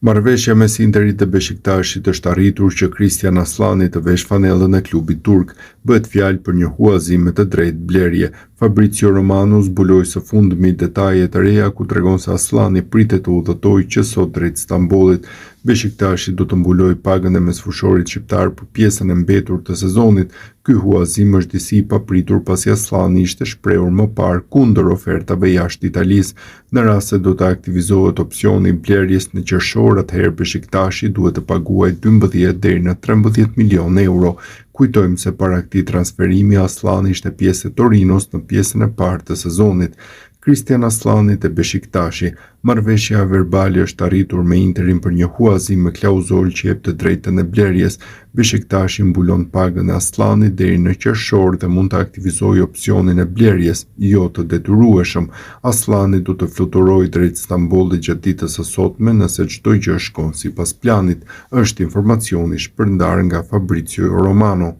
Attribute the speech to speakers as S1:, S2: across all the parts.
S1: Marrëveshja mes Interit dhe Beshiktaşit është arritur që Christian Aslani të vesh fanellën e klubit turk. Bëhet fjalë për një huazim me të drejtë blerje. Fabrizio Romano zbuloi së fundmi detaje të reja ku tregon se Aslani pritet të udhëtojë që sot drejt Stambollit. Beshiktashi do të mbuloj pagën e mesfushorit shqiptar për pjesën e mbetur të sezonit. Ky huazim është disi i papritur pasi Aslani ishte shprehur më parë kundër ofertave jashtë Italisë. Në rast se do të aktivizohet opsioni i blerjes në qershor, atëherë Beshiktashi duhet të paguajë 12 deri në 13 milionë euro. Kujtojmë se para këtij transferimi Aslani ishte pjesë e Torinos në pjesën e parë të sezonit. Christian Aslani te Beshiktashi. Marrëveshja verbale është arritur me Interin për një huazim me klauzolë që jep të drejtën e blerjes. Beshiktashi mbulon pagën e Aslanit deri në qershor dhe mund të aktivizojë opsionin e blerjes, jo të detyrueshëm. Aslani do të fluturojë drejt Stambollit gjatë ditës së sotme nëse çdo gjë shkon sipas planit, është informacioni shpërndarë nga Fabrizio Romano.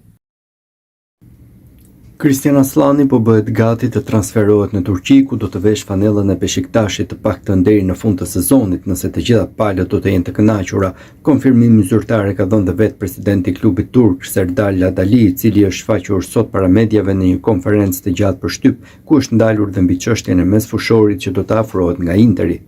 S2: Christian Aslani po bëhet gati të transferohet në Turqi, ku do të vesh fanellën e Beshiktaşit të paktën deri në fund të sezonit, nëse të gjitha palët do të jenë të kënaqura. Konfirmim zyrtar e ka dhënë dhe vetë presidenti i klubit turk, Serdal Adali, i cili është shfaqur sot para mediave në një konferencë të gjatë për shtyp, ku është ndalur dhe mbi çështjen e mesfushorit që do të afrohet nga Interi.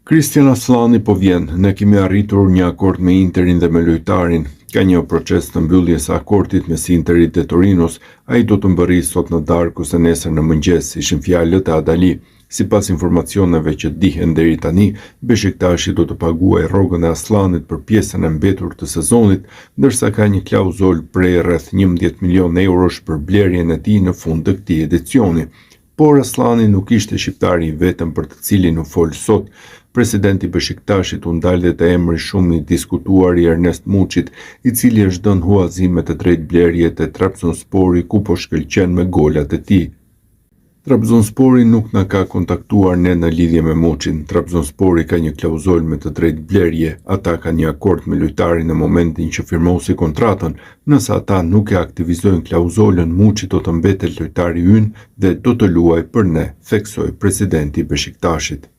S1: Christian Aslani po vjen, ne kemi arritur një akord me Interin dhe me lojtarin. Ka një proces të mbylljes së akordit mes Interit dhe Torinos, ai do të mbërrijë sot në darkë ose nesër në mëngjes, ishin fjalët e Adali. Sipas informacioneve që dihen deri tani, Beshiktashi do të paguajë rrogën e Aslanit për pjesën e mbetur të sezonit, ndërsa ka një klauzolë prej rreth 11 milionë eurosh për blerjen e tij në fund të këtij edicioni. Por Aslani nuk ishte shqiptari i vetëm për të cilin u fol sot. Presidenti i Beshiktaşit u ndal dhe te emri shumë i diskutuar i Ernest Muçit, i cili është dhënë huazime të drejtë blerje te Trabzonspori ku po shkëlqen me golat e tij. Trabzonspori nuk na ka kontaktuar ne në lidhje me Muçin. Trabzonspori ka një klauzolë me të drejtë blerje. Ata kanë një akord me lojtarin në momentin që firmosi kontratën. Nëse ata nuk e aktivizojnë klauzolën, Muçi do të mbetet lojtari ynë dhe do të luajë për ne, theksoi presidenti i Beshiktaşit.